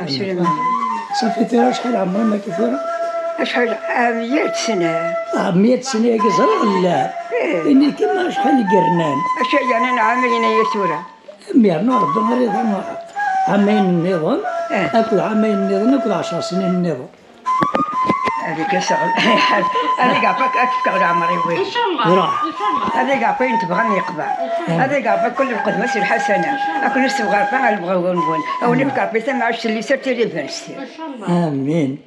سلام. صافي ترى شحال عمرها ما كثيرة؟ شحال 100 سنة. 100 سنة يا قصر لا. إني كما شحال قرنان. أشياء يعني عامين يسورة. ميرنا ربنا رضا عامين النظام. أكل عامين النظام أكل 10 سنين النظام. هذيك الشغل. هذيك عفاك أتفكر عمري وين. إن شاء الله. راح. هذيك عفاك تبغاني يقبع. هذيك عفاك كل القدمة الحسنة. أكل نستبغى فعل بغاو نقول. أو نبقى بيتنا مع اللي سرتي لي بنفسي. إن شاء الله. آمين.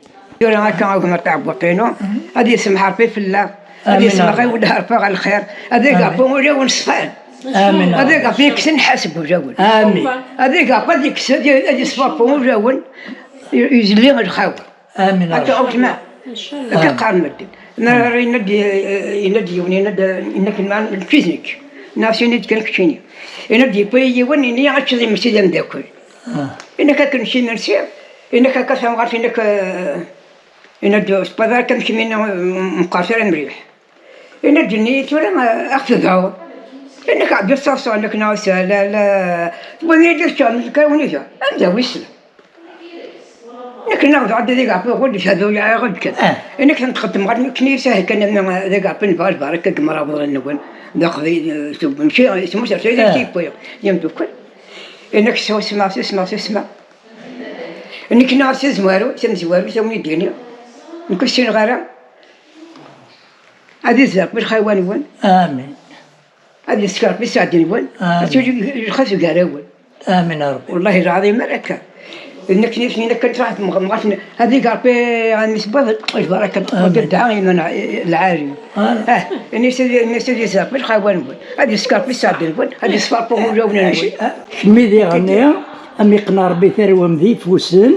يقول أنا كان أقوم أتعب وقينو. هذه اسم حرفي في الله. هذه اسم غير ودها رفاق الخير. هذيك عفاك وجو نصفان. آمين. هذيك عفاك سنحسب وجو. آمين. هذيك عفاك ديك سدي هذه صفار وجو يجلي الخاوة. آمين. حتى أوت ما. إن شاء الله. كقارن مدن. أنا يندي إنك المان الفيزيك. ناس يندي كان كشيني. يندي بيجي وني عشان زي مسجد مداكل. إنك كن شيء نسيب. إنك كسم عارف إنك يندي سبذا كم شيء من مقاصر مريح. يندي نيت ولا ما أخذ هوا. إنك عبد الصف إنك ناس لا ونيجي شان كونيجا. أنت ويسل. إنك ناخذ عدد ذيك عفوا قدش هذول يا غد كذا. إنك تنتقدم غير كنيسة كنا من ذيك عفوا فاش بارك كمرة بغى نقول ناخذ سب مشي اسمه سرسيل تيبوي يوم تقول إنك سو اسمع إنك ناس زمارو سمزوارو سووني الدنيا نكون شين غيره هذه الزرق بالخيوان وين آمين. هذه السكر بيساعدني وين أشوف خاص يقارون. آمين يا رب. والله العظيم مركه. إنك نفسي إنك كنت راح مغمغش هذيك عارفة عن نسبة إيش بركة قدرت من العاري. إني سيدي ساق مش خاوان بون هذه سكارب السادين بون هذه صفار بون جونا نقول. ميدي غنية أمي قنا ربي ثروة مذي فوسن.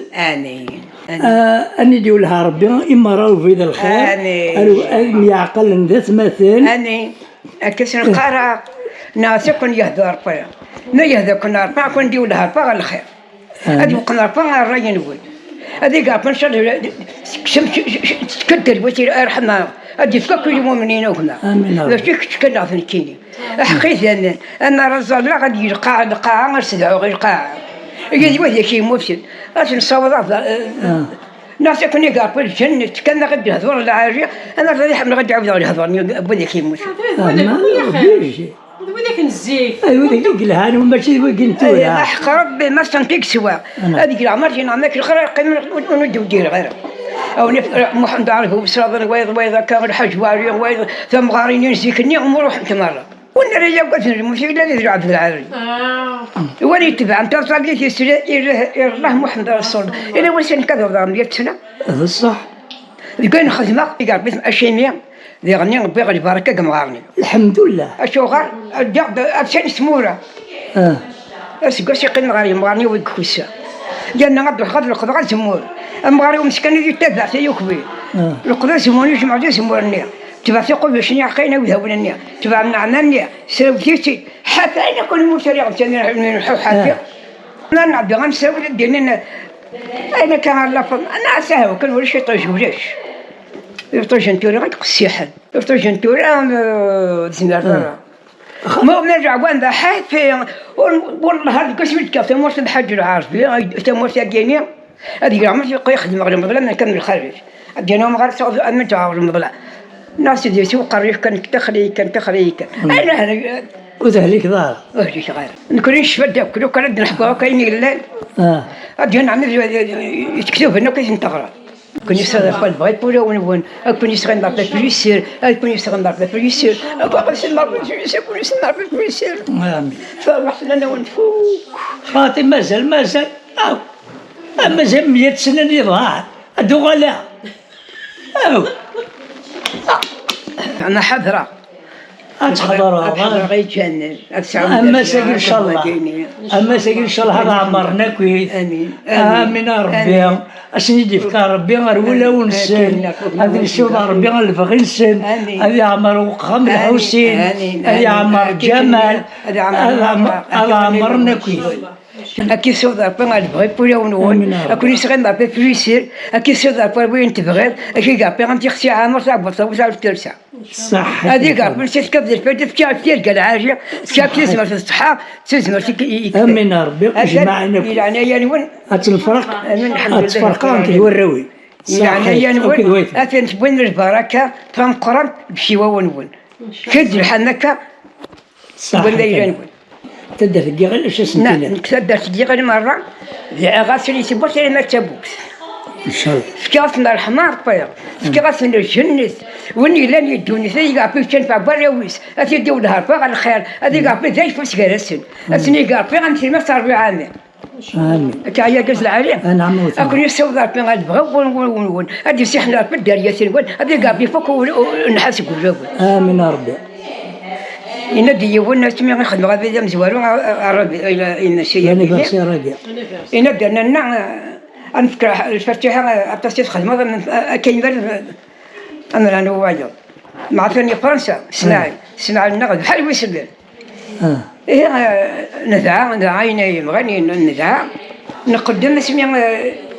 أني ديو لها ربي إما راهو في ذا الخير. أني يعقل ذات مثل. أني أكسر القارة ناس يكون يهدر فيا. نيهدر كنا ما كون ديو لها فا الخير. هذه قناة فا الرجل نقول. هذه قاعد نشر تكدر وتير أرحمها. هذه فكر المؤمنين وكنا. لا شك كنا في الكيني. حقيقة أن الرجال لا قد يلقى القاعة مرسدة غير قاعة. يجي وهي شيء مفسد. عشان صوت ناس يكون يقع في الجنة كنا غد هذول العارية. أنا رضي حمل غد عبد الله هذول بدي شيء مفسد. وذاك الزيت. أيوة ذيك الهان وماشي ذيك يا حق ربي ما استنتج سوا. هذيك العمر جينا ناكل خير قيم وندو دير غيره. أو محمد عارفه بصراحة ويض كان الحج واري ويض ثم غارين ينسيكني ومروح تمرة. والنرجع قلت المشي الذي يزرع في العاري. ولي تبع أنت صليت يسرى الله محمد رسول. إلى وسن كذا ضام يتسنى. صح. يقول خدمة قال باسم الشيمية. ذي غني ربي غادي باركة كم غارني. الحمد لله. الشغل الجعد أبشر سمورة. أسقسي قن غاري مغارني ويكوسا. جانا غد الخضر الخضر سمور. مغاري ومسكني يتبع سيكبي. الخضر سموني جمع جالس سمورني. تبع ثقل بشني عقينا وذهبنا تبع من عنانيا سويتي حتى أنا كل مشاريع كنا من حتى. أنا نعبد غن سوي الدنيا. أنا كان لفظ أنا أسهل كل ولا شيء طيش ولاش. يفترجن توري غير قصيحة يفترجن توري زمرة ما بنرجع وين ذا حافي والله هذا قسم الكاف تموت بحج العارف تموت الجنيا هذه عمري يخدم غير مظلة من كم الخارج الجنوم غير صعب أن تعاور مظلة ناس يدي سوق قريش كان تخلي أنا وذلك ضار ليش غير نكون شفدة كلو كان نحكوا كاين الليل الجن عمري يكتب إنه كيف نتغرى كوني يستغل بغيت بولا ونبون كوني يستغل ضربة بوليسير كوني يستغل ضربة بوليسير أبغى نسمع بوليسير كوني يسمع بوليسير فرحت لنا ونفوق خاطي مازال أو مازال 100 سنة اللي ضاع أدو غلا أو أنا حذرة أتحضر غير جنن أما ساقي إن شاء الله هذا عمرنا كويس آمين ربي أسني ديفك ربي غير ولا ونسن هذا الشوط ربي غير الفغي نسن هذا عمر وقام الحسين هذا عمر جمال هذا عمرنا كويس أكيد سوض ربي غنبغي بولا ونون أكون يسغن ربي فلوسير أكيد سوض ربي وين تبغي أكيد ربي غنمشي خصي عامر صعب وصعب الثالثة صح هذيك ربي نسيت كبد الفاتة تكافير قال عاجة تكافير في الصحة تزمر امين ربي جمعنا يعني يعني وين اتنفرق اتفرقان توريوي يعني يعني وين أتنت وين البركة تنقرن بشيوا ونون كد الحنكة صح وين تقدر تجي غير ايش اسمك نعم تقدر تجي غير مرة غاسل يتبوس ما تبوس ان شاء الله فكاسنا الحمار طير فكاسنا الجنس وني لن يدوني ثي قابل تنفع براويس أتي دول هاربا على الخير هذي قابل زي فوس غرسن أتني قابل غنمشي ما صار بعامل امين كايا جز العالم نعم أكون يسوي ذاك من غنبغى ون هذي سحنا في الدرية ون هذي قابل فوق ونحاسب الجو امين ربي ينادي والناس ما يخدموا غادي يدير مزوارو عربي الى ان شيء يعني بس ربي ينادي لنا نفكر الفتيحه التصيص خدمه كاين غير انا واجد مع ثاني فرنسا سمع النغد بحال ويسبل إيه نذاع عيني مغني نذاع نقدم اسمي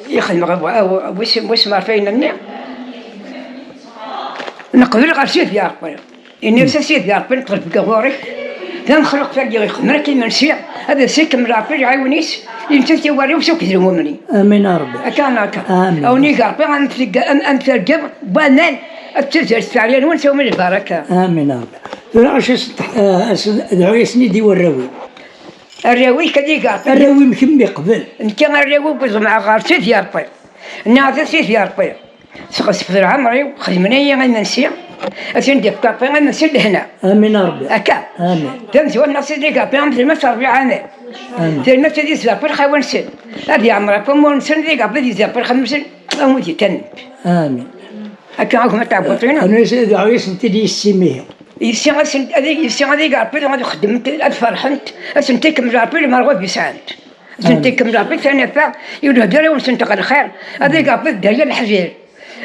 يخدم واسم عارفين النعم نقبل غرسيت يا ربي إني نسيت يا ربي نقدر بقوري نخلق فاقي يخدم كي منسيع هذا سيك من ربي يعاونيش يمشي يوري وسوق يديروا مني امين ربي كان هكا او ني ربي انترجم بنان التجرس علينا ونسوي من البركه امين ربي علاش دعوه سنيدي والراوي الراوي كدي قاطع الراوي مكمي قبل ان كان الراوي بز مع غارتي يا ربي نعطي سيف يا ربي سقس في عمري خدمنا يا غنسيع أسين ديك كابين أنا نسير لهنا. آمين ربي. أكا. آمين. تنسوا الناس اللي كابين في المسار بعاني. آمين. تنسوا تدي سافر خوان سن. هذه عمرها كم سن اللي قبل يسافر 5 سن أمودي تن. آمين. أكا عقم تعبطينا. أنا سيد عويس نتدي السمية. يسير سن هذه قبل ما خدمت الفرحنت أسنتك مجابل ما رغب يسعد. أسنتك مجابل ثاني فا يقولوا هذول وسنتك الخير. هذه قبل دريا الحجير.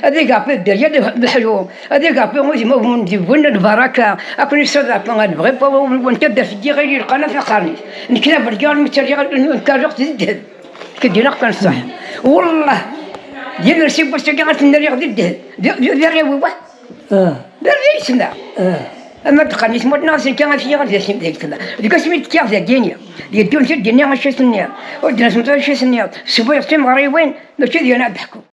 هذيك قبل دريا الحلوم هذيك قبل موجود من البركة أكون يصدق من البغيب ونتبدأ في الدي غير القناة في قرني نكنا برجال متريال كارق تزدهن كدينا قن صح والله ديال الرسيب بس كانت النار يغدي الدهن ديال هو ديال ريسنا أما تقني اسمه الناس كان في غير ذي ذيك كذا ديك اسمه كيف ذا الدنيا يدون في الدنيا ماشي الدنيا ودنا سمعت شي الدنيا سبوع تيم غريبين ماشي ديالنا ضحكوا